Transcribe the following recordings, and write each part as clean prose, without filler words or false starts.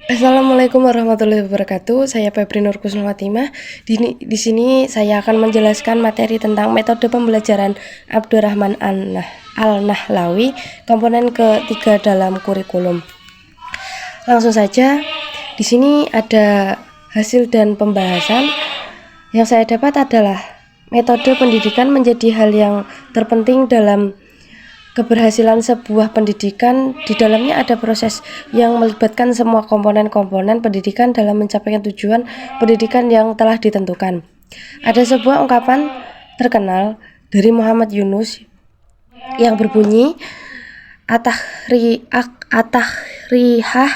Assalamualaikum warahmatullahi wabarakatuh. Saya Febri Nur Kusnuwatimah. Di sini saya akan menjelaskan materi tentang metode pembelajaran Abdurrahman Al-Nahlawi, komponen ketiga dalam kurikulum. Langsung saja, di sini ada hasil dan pembahasan. Yang saya dapat adalah metode pendidikan menjadi hal yang terpenting dalam keberhasilan sebuah pendidikan. Di dalamnya ada proses yang melibatkan semua komponen-komponen pendidikan dalam mencapai tujuan pendidikan yang telah ditentukan. Ada sebuah ungkapan terkenal dari Muhammad Yunus yang berbunyi, Atahrihah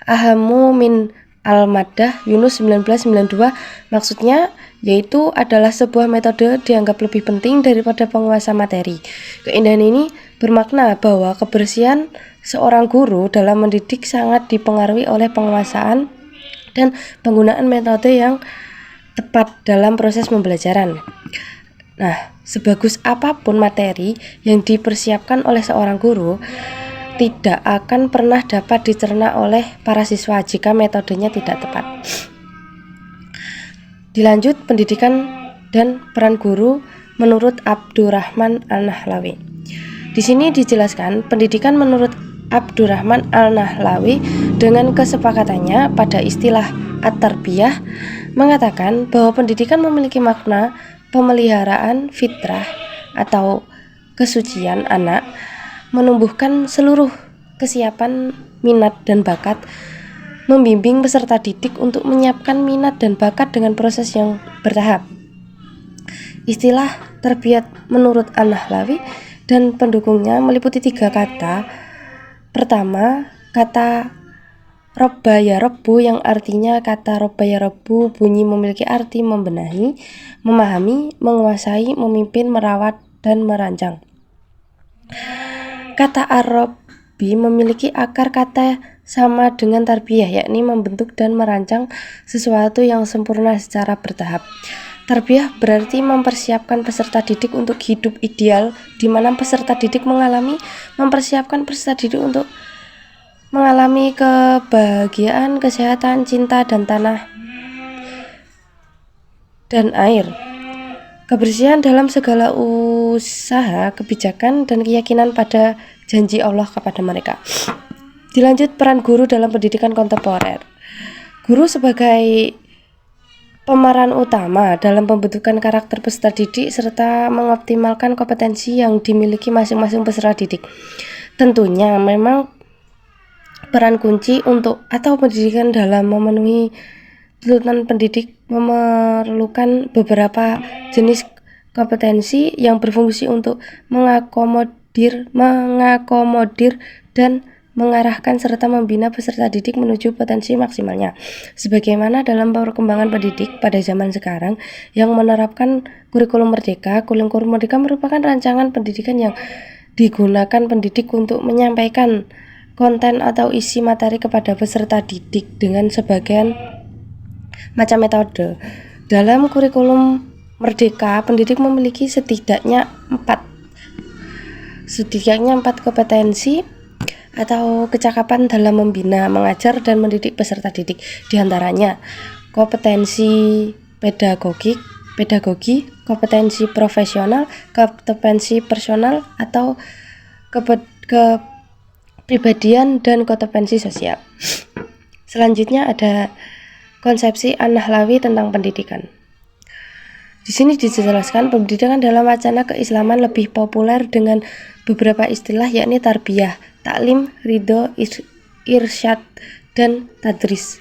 ahamu min al-madah, Yunus 1992. Maksudnya yaitu adalah sebuah metode dianggap lebih penting daripada penguasa materi. Keindahan ini bermakna bahwa kebersihan seorang guru dalam mendidik sangat dipengaruhi oleh penguasaan dan penggunaan metode yang tepat dalam proses pembelajaran. Nah, sebagus apapun materi yang dipersiapkan oleh seorang guru, tidak akan pernah dapat dicerna oleh para siswa jika metodenya tidak tepat. Dilanjut, pendidikan dan peran guru menurut Abdurrahman Al-Nahlawi. Di sini dijelaskan pendidikan menurut Abdurrahman Al-Nahlawi dengan kesepakatannya pada istilah at-tarbiyah mengatakan bahwa pendidikan memiliki makna pemeliharaan fitrah atau kesucian anak, menumbuhkan seluruh kesiapan, minat dan bakat, membimbing peserta didik untuk menyiapkan minat dan bakat dengan proses yang bertahap. Istilah tarbiyat menurut An-Nahlawi dan pendukungnya meliputi 3 kata. Pertama, kata robba ya robbu, yang artinya kata robba ya robbu bunyi memiliki arti membenahi, memahami, menguasai, memimpin, merawat, dan merancang. Kata ar-robbi memiliki akar kata sama dengan tarbiyah, yakni membentuk dan merancang sesuatu yang sempurna secara bertahap. Tarbiyah berarti mempersiapkan peserta didik untuk hidup ideal, di mana peserta didik mempersiapkan peserta didik untuk mengalami kebahagiaan, kesehatan, cinta, dan tanah dan air. Kebersihan dalam segala usaha, kebijakan, dan keyakinan pada janji Allah kepada mereka. Dilanjut, peran guru dalam pendidikan kontemporer. Guru sebagai pemeran utama dalam pembentukan karakter peserta didik serta mengoptimalkan kompetensi yang dimiliki masing-masing peserta didik. Tentunya memang peran kunci untuk atau pendidikan dalam memenuhi tuntutan pendidik memerlukan beberapa jenis kompetensi yang berfungsi untuk mengakomodir dan mengarahkan serta membina peserta didik menuju potensi maksimalnya. Sebagaimana dalam perkembangan pendidik pada zaman sekarang yang menerapkan kurikulum merdeka, kurikulum merdeka merupakan rancangan pendidikan yang digunakan pendidik untuk menyampaikan konten atau isi materi kepada peserta didik dengan sebagian macam metode. Dalam kurikulum merdeka, pendidik memiliki setidaknya 4 kompetensi atau kecakapan dalam membina, mengajar, dan mendidik peserta didik. Di antaranya kompetensi pedagogi, kompetensi profesional, kompetensi personal atau kepribadian, dan kompetensi sosial. Selanjutnya ada konsepsi An-Nahlawi tentang pendidikan. Di sini dijelaskan pendidikan dalam wacana keislaman lebih populer dengan beberapa istilah, yakni tarbiyah, taklim, ridho, irsyad, dan tadris.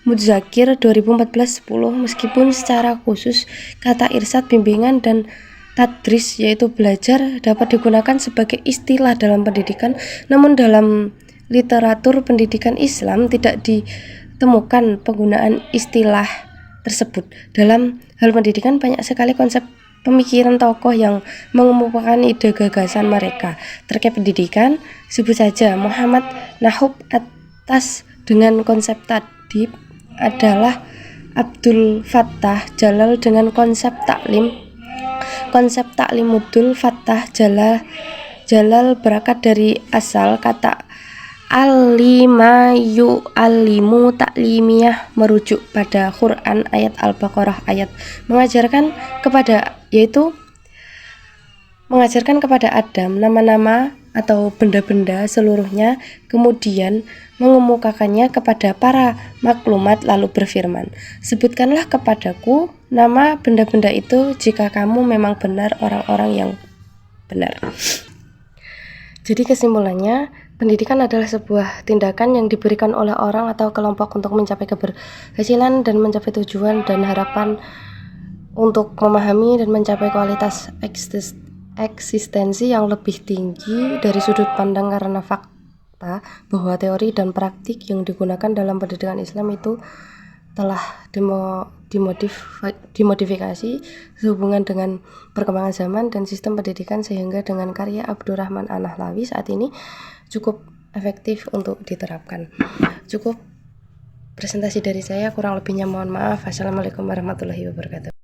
Mudzakir 2014-10. Meskipun secara khusus kata irsyad bimbingan dan tadris yaitu belajar dapat digunakan sebagai istilah dalam pendidikan, namun dalam literatur pendidikan Islam tidak ditemukan penggunaan istilah tersebut. Dalam hal pendidikan banyak sekali konsep pemikiran tokoh yang mengemukakan ide gagasan mereka terkait pendidikan. Sebut saja Muhammad Nahub atas dengan konsep tadib adalah Abdul Fattah Jalal dengan konsep taklim. Konsep taklimudul Fattah Jalal berakar dari asal kata Alima yu'allimu taklimiyah merujuk pada Quran ayat Al-Baqarah ayat mengajarkan kepada Adam nama-nama atau benda-benda seluruhnya, kemudian mengemukakannya kepada para maklumat lalu berfirman, sebutkanlah kepadaku nama benda-benda itu jika kamu memang benar orang-orang yang benar. Jadi kesimpulannya, pendidikan adalah sebuah tindakan yang diberikan oleh orang atau kelompok untuk mencapai keberhasilan dan mencapai tujuan dan harapan untuk memahami dan mencapai kualitas eksistensi yang lebih tinggi dari sudut pandang karena fakta bahwa teori dan praktik yang digunakan dalam pendidikan Islam itu telah dimodifikasi sehubungan dengan perkembangan zaman dan sistem pendidikan, sehingga dengan karya Abdurrahman An-Nahlawi saat ini cukup efektif untuk diterapkan. Cukup presentasi dari saya, kurang lebihnya mohon maaf. Assalamualaikum warahmatullahi wabarakatuh.